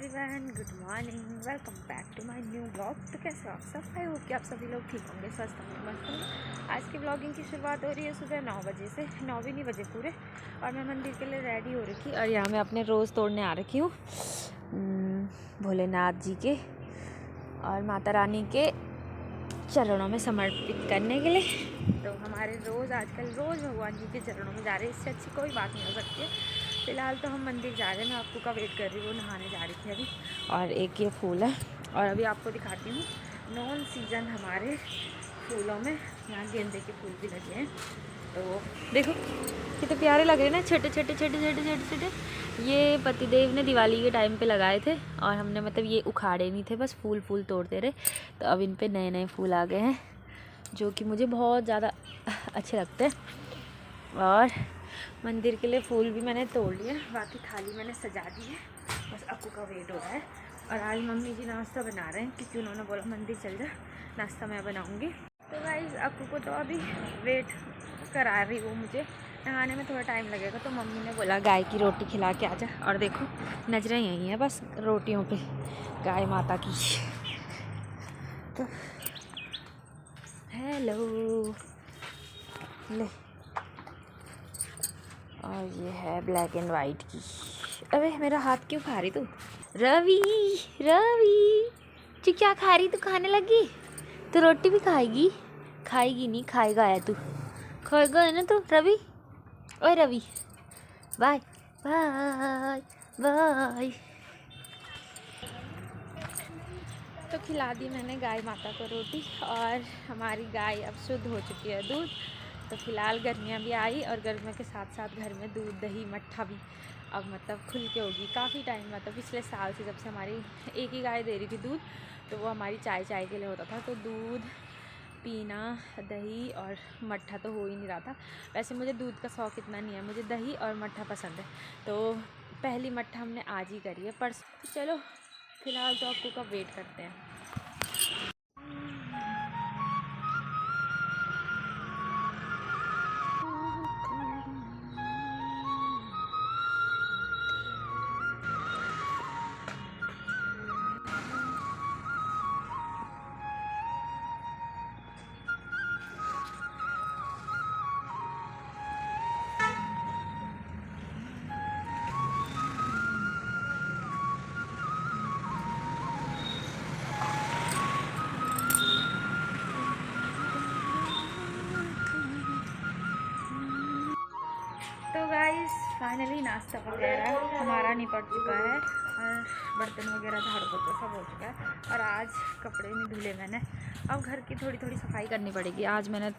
Everyone, good morning, welcome back to my new blog. तो कैसे हो आप सब? आई होप कि आप सभी लोग ठीक होंगे, स्वस्थ होंगे, मस्त होंगे। आज की ब्लॉगिंग की शुरुआत हो रही है सुबह 9 बजे से, 9 भी नहीं बजे पूरे। और मैं मंदिर के लिए रेडी हो रखी और यहाँ मैं अपने रोज़ तोड़ने आ रखी हूँ भोलेनाथ जी के और माता रानी के चरणों में समर्पित करने के लिए। तो हमारे रोज़ आजकल रोज़ भगवान जी के चरणों में जा रहे हैं, इससे अच्छी कोई बात नहीं हो सकती है। फ़िलहाल तो हम मंदिर जा रहे हैं, मैं आपको का वेट कर रही हूँ, वो नहाने जा रही थी अभी। और एक ये फूल है और अभी आपको दिखाती हूँ नॉन सीजन हमारे फूलों में यहाँ गेंदे के फूल भी लगे हैं। तो देखो कितने प्यारे लग रहे हैं ना, छोटे छोटे छोटे छोटे छोटे छोटे। ये पतिदेव ने दिवाली के टाइम पे लगाए थे और हमने मतलब ये उखाड़े नहीं थे, बस फूल फूल तोड़ते रहे। तो अब इन पे नए नए फूल आ गए हैं जो कि मुझे बहुत ज़्यादा अच्छे लगते हैं। और मंदिर के लिए फूल भी मैंने तोड़ लिए, बाकी थाली मैंने सजा दी है, बस अक्कू का वेट हो रहा है। और आज मम्मी जी नाश्ता बना रहे हैं क्योंकि उन्होंने बोला मंदिर चल जा, नाश्ता मैं बनाऊंगी। तो गाइस अक्कू को तो अभी वेट करा रही वो मुझे, नहाने में थोड़ा टाइम लगेगा। तो मम्मी ने बोला गाय की रोटी खिला के आजा। और देखो नजरें यही हैं बस रोटियों पे, गाय माता की। तो हेलो ले, और ये है ब्लैक एंड वाइट की। अबे मेरा हाथ क्यों खा रही तू? रवि रवि तू क्या खा रही? तू खाने लगी? तो रोटी भी खाएगी? खाएगी नहीं, खाएगा है तू, खाएगा है ना तू रवि? ओए रवि बाय बाय बाय। तो खिला दी मैंने गाय माता को रोटी और हमारी गाय अब शुद्ध हो चुकी है दूध। तो फिलहाल गर्मियाँ भी आई और गर्मियों के साथ साथ घर में दूध दही मट्ठा भी अब मतलब खुल के होगी। काफ़ी टाइम मतलब पिछले साल से जब से हमारी एक ही गाय दे रही थी दूध, तो वो हमारी चाय के लिए होता था। तो दूध पीना, दही और मट्ठा तो हो ही नहीं रहा था। वैसे मुझे दूध का शौक़ इतना नहीं है, मुझे दही और मट्ठा पसंद है। तो पहली मट्ठा हमने आज ही करी है परसों। चलो फिलहाल तो आपको का वेट करते हैं। तो गाइस फाइनली नाश्ता वगैरह हमारा निपट चुका है और बर्तन वगैरह झाड़ू पोछा सब हो चुका है। और आज कपड़े नहीं धुले मैंने, अब घर की थोड़ी थोड़ी सफाई करनी पड़ेगी। आज मैंने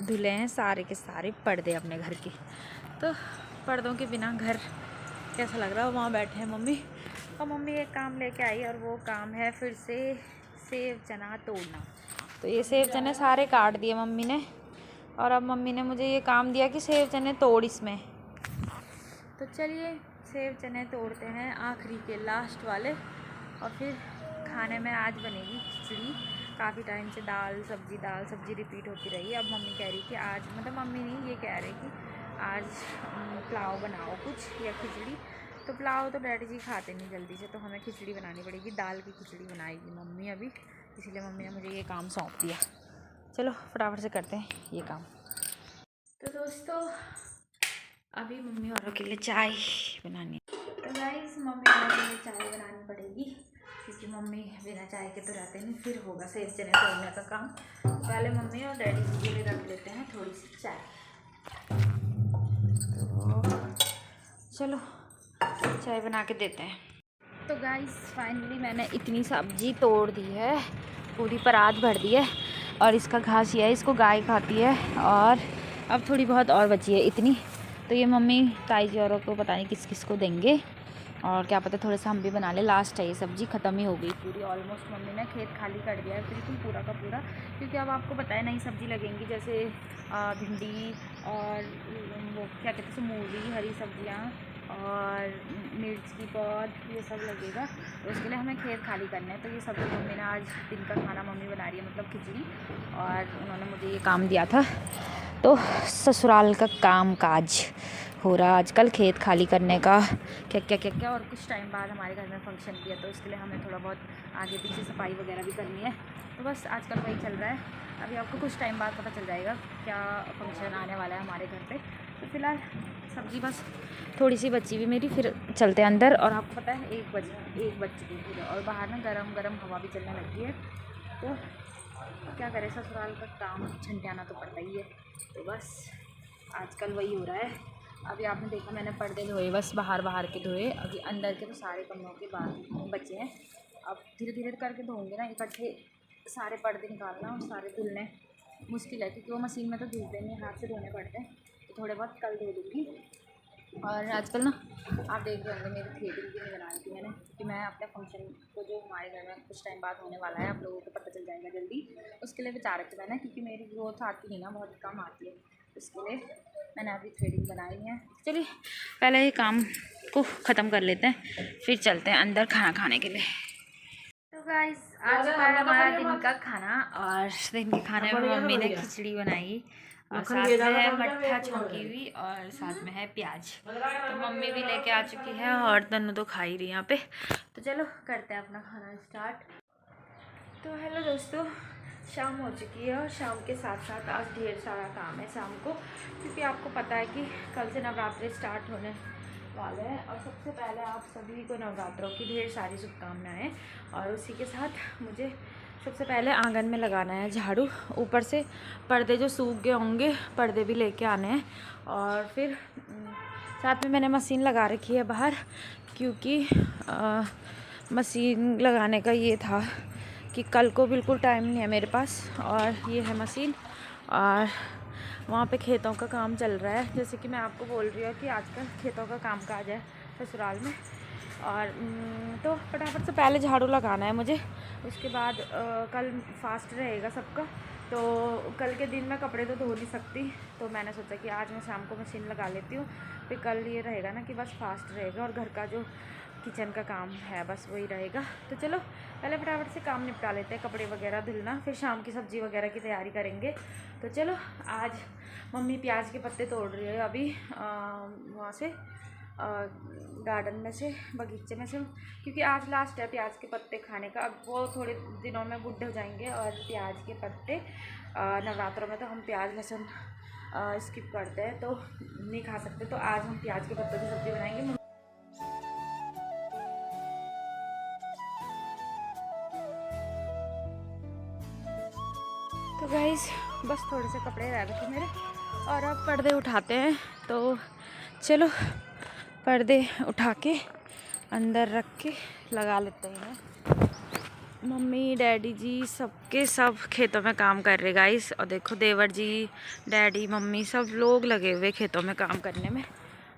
धुले हैं सारे के सारे पर्दे अपने घर के। तो पर्दों के बिना घर कैसा लग रहा है। वहाँ बैठे हैं मम्मी, और मम्मी एक काम लेके आई और वो काम है फिर से सेब चना तोड़ना। तो ये सेब चने सारे काट दिए मम्मी ने, और अब मम्मी ने मुझे ये काम दिया कि सेब चने तोड़ इसमें। तो चलिए सेब चने तोड़ते हैं, आखिरी के लास्ट वाले। और फिर खाने में आज बनेगी खिचड़ी। काफ़ी टाइम से दाल सब्जी रिपीट होती रही है। अब मम्मी कह रही कि आज मतलब मम्मी नहीं, ये कह रही कि आज पुलाव बनाओ कुछ या खिचड़ी। तो पुलाव तो डैडी जी खाते नहीं जल्दी से, तो हमें खिचड़ी बनानी पड़ेगी। दाल की खिचड़ी बनाएगी मम्मी अभी, इसलिए मम्मी ने मुझे ये काम सौंप दिया। चलो फटाफट से करते हैं ये काम। तो दोस्तों अभी मम्मी वालों के लिए चाय बनानी है। तो गाइस मम्मी वालों के लिए चाय बनानी पड़ेगी क्योंकि मम्मी बिना चाय के तो रहते नहीं। फिर होगा सेब चने तोड़ने का काम। पहले मम्मी और डैडी जी के लिए रख लेते हैं थोड़ी सी चाय। तो चलो चाय बना के देते हैं। तो गाइस फाइनली मैंने इतनी सब्जी तोड़ दी है, पूरी परात भर दी है। और इसका घास ये है, इसको गाय खाती है। और अब थोड़ी बहुत और बची है इतनी, तो ये मम्मी ताई जी औरों को पता नहीं किस किस को देंगे, और क्या पता थोड़ा सा हम भी बना ले। लास्ट है ये सब्ज़ी, ख़त्म ही हो गई पूरी ऑलमोस्ट। मम्मी ने खेत खाली कर दिया है बिल्कुल पूरा का पूरा, क्योंकि अब आपको पता है नई सब्ज़ी लगेंगी जैसे भिंडी और वो क्या कहते हैं मूली, हरी सब्जियाँ और मिर्च की पौध, ये सब लगेगा। तो उसके लिए हमें खेत खाली करना है। तो ये सब्ज़ी मम्मी ने आज दिन का खाना मम्मी बना रही है, मतलब खिचड़ी। और उन्होंने मुझे ये काम दिया था। तो ससुराल का काम काज हो रहा आजकल, खेत खाली करने का क्या और कुछ टाइम बाद हमारे घर में फंक्शन भी है, तो इसके लिए हमें थोड़ा बहुत आगे पीछे सफाई वगैरह भी करनी है। तो बस आजकल वही चल रहा है। अभी आपको कुछ टाइम बाद पता चल जाएगा क्या फंक्शन आने वाला है हमारे घर पे। तो फिलहाल सब्ज़ी बस थोड़ी सी बची हुई मेरी, फिर चलते हैं अंदर। और आपको पता है 1 बज चुकी है और बाहर ना गरम गरम हवा भी चलने लगी है। तो क्या करें, ससुराल का काम छंटियाना तो पड़ता ही है। तो बस आजकल वही हो रहा है। अभी आपने देखा मैंने पर्दे धोए, बस बाहर के धोए। अभी अंदर के तो सारे कमरों के बाद बचे हैं। अब धीरे धीरे करके धोऊंगे ना, इकट्ठे सारे पर्दे निकालना और सारे धुलने मुश्किल है, क्योंकि वो मशीन में तो धुलते नहीं, हाथ से धोने पड़ते हैं। तो थोड़े बहुत कल धो दूँगी। और आजकल ना आप देख रहे होंगे मेरी थ्रेडिंग भी नहीं बनाई थी मैंने, कि मैं अपने फंक्शन को जो हमारे घर में कुछ टाइम बाद होने वाला है, आप लोगों को पता चल जाएगा जल्दी, उसके लिए बचा रखी मैंने, क्योंकि मेरी ग्रोथ आती नहीं ना, बहुत कम आती है। इसके लिए मैंने अभी थ्रेडिंग बनाई है। चलिए पहले ये काम को ख़त्म कर लेते हैं, फिर चलते हैं अंदर खाना खाने के लिए। तो गाइस आज का हमारा दिन का खाना, और दिन के खाने में मम्मी ने खिचड़ी बनाई और साथ में है मट्ठा छौंकी हुई और साथ में है प्याज। तो मम्मी भी लेके आ चुकी है और तनु तो खा ही रही यहाँ पे। तो चलो करते हैं अपना खाना स्टार्ट। तो हेलो दोस्तों, शाम हो चुकी है और शाम के साथ साथ आज ढेर सारा काम है शाम को, क्योंकि आपको पता है कि कल से नवरात्रि स्टार्ट होने वाले हैं। और सबसे पहले आप सभी को नवरात्रों की ढेर सारी शुभकामनाएं। और उसी के साथ मुझे सबसे पहले आंगन में लगाना है झाड़ू, ऊपर से पर्दे जो सूख गए होंगे पर्दे भी लेके आने हैं। और फिर साथ में मैंने मशीन लगा रखी है बाहर, क्योंकि मशीन लगाने का ये था कि कल को बिल्कुल टाइम नहीं है मेरे पास। और ये है मशीन, और वहाँ पे खेतों का काम चल रहा है। जैसे कि मैं आपको बोल रही हूँ कि आजकल खेतों का काम काज है ससुराल में। और तो फटाफट से पहले झाड़ू लगाना है मुझे। उसके बाद कल फास्ट रहेगा सबका, तो कल के दिन मैं कपड़े तो धो नहीं सकती, तो मैंने सोचा कि आज मैं शाम को मशीन लगा लेती हूँ। फिर कल ये रहेगा ना कि बस फास्ट रहेगा, और घर का जो किचन का काम है बस वही रहेगा। तो चलो पहले फटाफट से काम निपटा लेते हैं, कपड़े वगैरह धुलना, फिर शाम की सब्ज़ी वगैरह की तैयारी करेंगे। तो चलो आज मम्मी प्याज के पत्ते तोड़ रही है अभी वहाँ से गार्डन में से, बगीचे में से, क्योंकि आज लास्ट है प्याज के पत्ते खाने का। अब वो थोड़े दिनों में बूढ़े हो जाएंगे और प्याज के पत्ते नवरात्रों में तो हम प्याज लहसुन स्किप करते हैं, तो नहीं खा सकते। तो आज हम प्याज के पत्तों की सब्ज़ी बनाएंगे। तो गाइस बस थोड़े से कपड़े रह गए थे मेरे, और अब पर्दे उठाते हैं। तो चलो पर्दे उठा के अंदर रख के लगा लेते हैं। मम्मी डैडी जी सबके सब खेतों में काम कर रहे गाइस, और देखो देवर जी डैडी मम्मी सब लोग लगे हुए खेतों में काम करने में।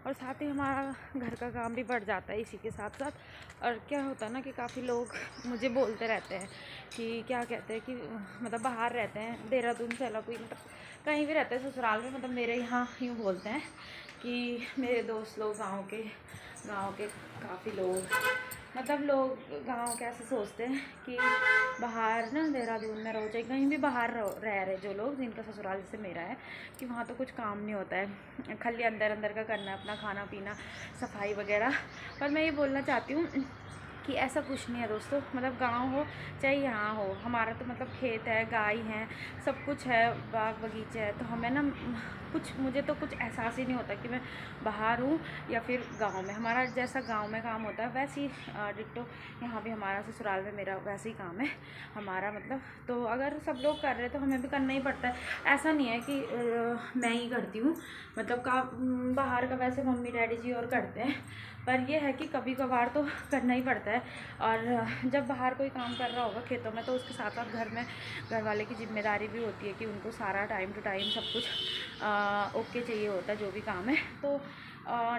और साथ ही हमारा घर का काम भी बढ़ जाता है इसी के साथ साथ। और क्या होता है ना कि काफ़ी लोग मुझे बोलते रहते हैं कि क्या कहते हैं कि मतलब बाहर रहते हैं, देहरादून से अलग कोई मतलब कहीं भी रहते हैं ससुराल में, मतलब मेरे यहाँ यूँ बोलते हैं कि मेरे दोस्त लोग गाँव के काफ़ी लोग मतलब लोग गाँव के ऐसे सोचते हैं कि बाहर ना देहरादून में रहो, चाहे कहीं भी बाहर रह रहे जो लोग जिनका ससुराल जैसे मेरा है, कि वहाँ तो कुछ काम नहीं होता है, खाली अंदर अंदर का करना है, अपना खाना पीना सफाई वगैरह। पर मैं ये बोलना चाहती हूँ कि ऐसा कुछ नहीं है दोस्तों। मतलब गांव हो चाहे यहाँ हो, हमारा तो मतलब खेत है, गाय हैं, सब कुछ है, बाग बगीचे है। तो हमें ना मुझे तो कुछ एहसास ही नहीं होता कि मैं बाहर हूँ या फिर गांव में। हमारा जैसा गांव में काम होता है वैसे ही डिट्टो यहाँ भी हमारा ससुराल में मेरा वैसे ही काम है हमारा। मतलब तो अगर सब लोग कर रहे हैं तो हमें भी करना ही पड़ता है। ऐसा नहीं है कि मैं ही करती हूँ, मतलब बाहर का वैसे मम्मी डैडी जी और करते हैं, पर यह है कि कभी कभार तो करना ही पड़ता है। और जब बाहर कोई काम कर रहा होगा खेतों में, तो उसके साथ साथ घर में घर वाले की जिम्मेदारी भी होती है कि उनको सारा टाइम टू टाइम सब कुछ ओके चाहिए होता है जो भी काम है। तो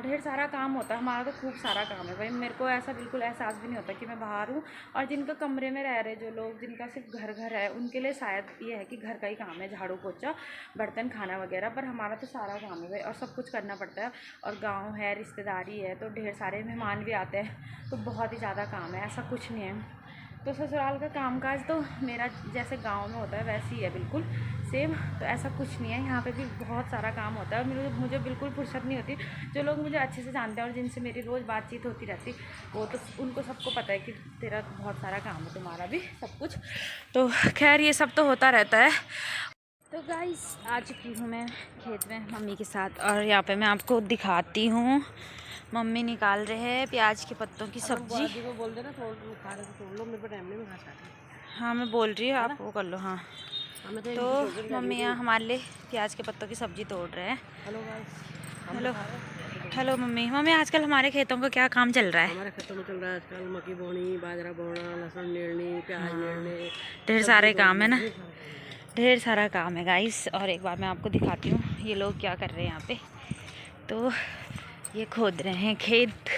ढेर सारा काम होता है हमारा, तो खूब सारा काम है भाई। मेरे को ऐसा बिल्कुल एहसास भी नहीं होता कि मैं बाहर हूँ। और जिनका कमरे में रह रहे जो लोग, जिनका सिर्फ घर है, उनके लिए शायद ये है कि घर का ही काम है, झाड़ू पोछा बर्तन खाना वगैरह। पर हमारा तो सारा काम है भाई, और सब कुछ करना पड़ता है। और गाँव है, रिश्तेदारी है, तो ढेर सारे मेहमान भी आते हैं, तो बहुत ही ज़्यादा काम है, ऐसा कुछ नहीं है। तो ससुराल का कामकाज तो मेरा जैसे गांव में होता है वैसे ही है, बिल्कुल सेम। तो ऐसा कुछ नहीं है, यहाँ पे भी बहुत सारा काम होता है और मुझे बिल्कुल फुर्सत नहीं होती। जो लोग मुझे अच्छे से जानते हैं और जिनसे मेरी रोज़ बातचीत होती रहती, वो तो उनको सबको पता है कि तेरा बहुत सारा काम है, तुम्हारा भी सब कुछ। तो खैर ये सब तो होता रहता है। तो गाइस आ चुकी हूँ मैं खेत में मम्मी के साथ, और यहाँ पे मैं आपको दिखाती हूँ मम्मी निकाल रहे हैं प्याज के पत्तों की सब्जी। बोल देना तोड़ लो, मेरे पे टाइम नहीं, मैं घास काट। हाँ मैं बोल रही हूँ, आप वो कर लो। हाँ तो मम्मी यहाँ हमारे लिए प्याज के पत्तों की सब्जी तोड़ रहे हैं। हेलो हेलो मम्मी आजकल हमारे खेतों का क्या काम चल रहा है? हमारे खेतों में चल रहा है आजकल मक्की बोनी, बाजरा बोना, लहसुन नीड़नी, प्याज नीड़नी, ढेर सारे काम है ना, ढेर सारा काम है गाइस। और एक बार मैं आपको दिखाती हूँ ये लोग क्या कर रहे हैं यहाँ पे। तो ये खोद रहे हैं खेत।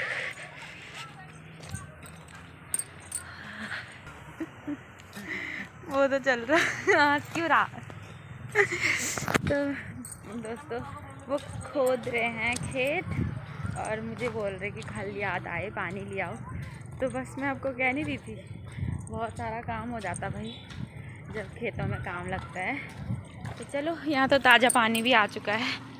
वो तो चल रहा है, आज क्यों रहा। तो दोस्तों वो खोद रहे हैं खेत और मुझे बोल रहे कि कल याद आए पानी ले आओ। तो बस मैं आपको कह नहीं रही थी, बहुत सारा काम हो जाता भाई जब खेतों में काम लगता है। तो चलो यहाँ तो ताज़ा पानी भी आ चुका है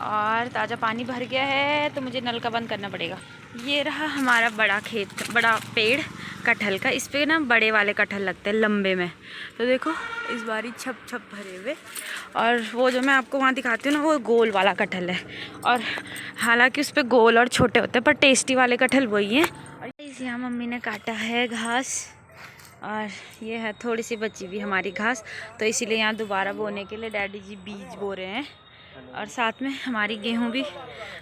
और ताज़ा पानी भर गया है, तो मुझे नल का बंद करना पड़ेगा। ये रहा हमारा बड़ा खेत, बड़ा पेड़ कटहल का। इस पे ना बड़े वाले कटहल लगते हैं लंबे में। तो देखो इस बारी छप छप भरे हुए, और वो जो मैं आपको वहाँ दिखाती हूँ ना वो गोल वाला कटहल है। और हालांकि उस पर गोल और छोटे होते हैं पर टेस्टी वाले कटहल वही हैं। और इस यहाँ मम्मी ने काटा है घास, और ये है थोड़ी सी बची हुई हमारी घास, तो इसीलिए यहाँ दोबारा बोने के लिए डैडी जी बीज बो रहे हैं। और साथ में हमारी गेहूं भी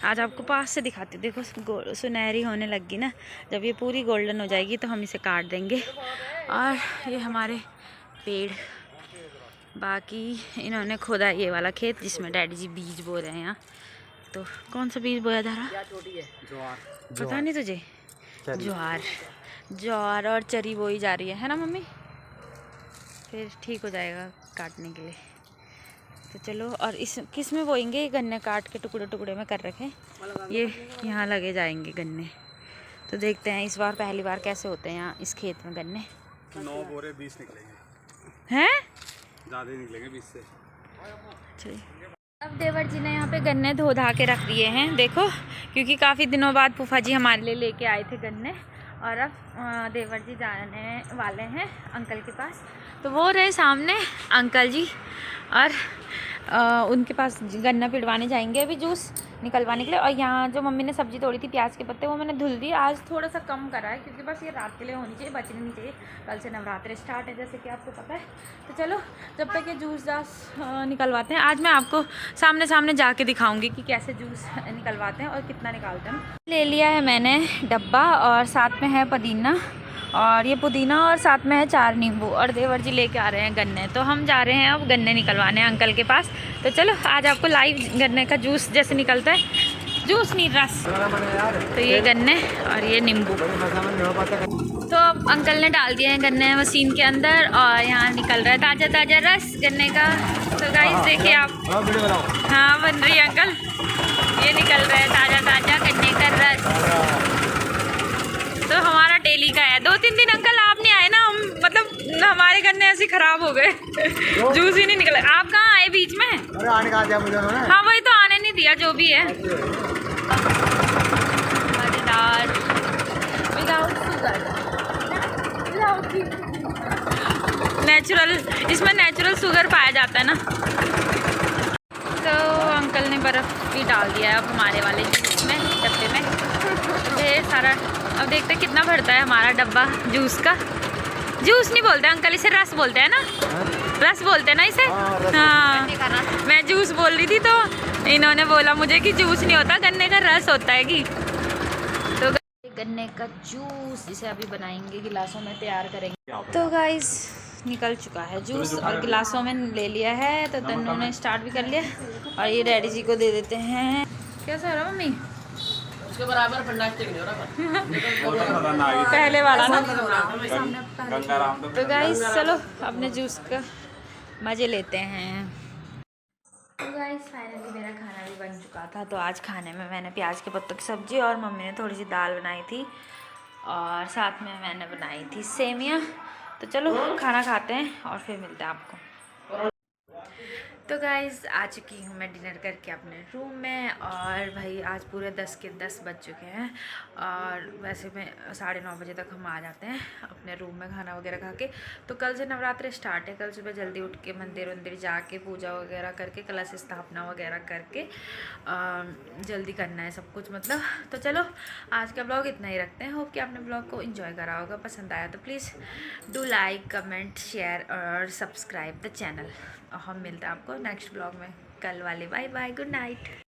आज आपको पास से दिखाती हूँ। देखो सुनहरी होने लगी ना, जब ये पूरी गोल्डन हो जाएगी तो हम इसे काट देंगे। और ये हमारे पेड़, बाकी इन्होंने खोदा ये वाला खेत जिसमें डैडी जी बीज बो रहे हैं यहाँ। तो कौन सा बीज बोया जा रहा, पता नहीं तुझे? ज्वार और चरी बोई जा रही है ना मम्मी? फिर ठीक हो जाएगा काटने के लिए। तो चलो, और इस किस में बोएंगे? ये गन्ने काट के टुकड़े टुकड़े में कर रखे, ये यहाँ लगे जाएंगे गन्ने। तो देखते हैं इस बार पहली बार कैसे होते हैं यहाँ इस खेत में गन्ने। 9 बोरे 20 निकलेंगे हैं, ज़्यादा ही निकलेंगे 20 से। चलिए अब देवर जी ने यहाँ पे गन्ने धो धा के रख दिए हैं, देखो, क्योंकि काफ़ी दिनों बाद फूफा जी हमारे लिए लेके आए थे गन्ने। और अब देवर जी जाने वाले हैं अंकल के पास। तो वो रहे सामने अंकल जी, और उनके पास गन्ना पिड़वाने जाएंगे अभी जूस निकलवाने के लिए। और यहाँ जो मम्मी ने सब्ज़ी तोड़ी थी प्याज के पत्ते, वो मैंने धुल दी। आज थोड़ा सा कम करा है क्योंकि बस ये रात के लिए होनी चाहिए, बचनी नहीं चाहिए। कल से नवरात्रि स्टार्ट है जैसे कि आपको पता है। तो चलो जब तक ये जूस जास निकलवाते हैं, आज मैं आपको सामने सामने जाके दिखाऊंगी कि कैसे जूस निकलवाते हैं और कितना निकालते हैं। ले लिया है मैंने डब्बा, और साथ में है पुदीना, और ये पुदीना, और साथ में है 4 नींबू। और देवर जी लेके आ रहे हैं गन्ने, तो हम जा रहे हैं अब गन्ने निकलवाने अंकल के पास। तो चलो आज आपको लाइव गन्ने का जूस जैसे निकलता है, जूस नहीं रस। तो ये गन्ने और ये नींबू। तो अब अंकल ने डाल दिए हैं गन्ने मशीन के अंदर, और यहाँ निकल रहा है ताज़ा ताज़ा रस गन्ने का। तो गाइस देखिए आप, हाँ बन रही है अंकल, ये निकल रहा है ताज़ा ताज़ा गन्ने का रस। तो हमारा डेली का है। 2-3 दिन अंकल आप नहीं आए ना, हम मतलब हमारे गन्ने ऐसे खराब हो गए, जूस ही नहीं निकला। आप कहाँ आए बीच में? अरे आने का दिया मुझे उन्होंने। हाँ वही तो, आने नहीं दिया, जो भी है। मजेदार, विदाउट शुगर, नेचुरल, इसमें नेचुरल शुगर पाया जाता है ना। तो अंकल ने बर्फ़ भी डाल दिया है अब हमारे वाले जूस में, डब्बे में ढेर सारा। अब देखते हैं कितना भरता है हमारा डब्बा जूस का। जूस नहीं बोलते अंकल, इसे रस बोलते हैं ना, रस बोलते हैं ना इसे। हाँ मैं जूस बोल रही थी, तो इन्होंने बोला मुझे कि जूस नहीं होता, गन्ने का रस होता है कि। तो गन्ने का जूस जिसे अभी बनाएंगे, गिलासों में तैयार करेंगे। तो गाइस निकल चुका है जूस और गिलासों में ले लिया है। तो तन्नू ने स्टार्ट भी कर लिया, और ये डैडी जी को दे देते हैं। कैसा हो रहा मम्मी? उसके बराबर फंडास्टिक नहीं हो रहा पहले वाला ना। गंगाराम तो गाइस चलो अपने जूस का मज़े लेते हैं। तो गाइस फाइनली मेरा खाना भी बन चुका था। तो आज खाने में मैंने प्याज के पत्तों की सब्ज़ी, और मम्मी ने थोड़ी सी दाल बनाई थी, और साथ में मैंने बनाई थी सेमियाँ। तो चलो खाना खाते हैं और फिर मिलते हैं आपको। तो गाइज़ आ चुकी हूँ मैं डिनर करके अपने रूम में, और भाई आज पूरे 10 के 10 बज चुके हैं। और वैसे में 9:30 बजे तक हम आ जाते हैं अपने रूम में खाना वगैरह खा के। तो कल से नवरात्रि स्टार्ट है। कल सुबह जल्दी उठ के मंदिर वंदिर जाके पूजा वगैरह करके कलश स्थापना वगैरह करके जल्दी करना है सब कुछ मतलब। तो चलो आज का ब्लॉग इतना ही रखते हैं। होप कि आपने ब्लॉग को एंजॉय करा होगा, पसंद आया तो please do like comment share और सब्सक्राइब द चैनल। और हम मिलते हैं आपको नेक्स्ट ब्लॉग में कल वाले। Bye bye, good night.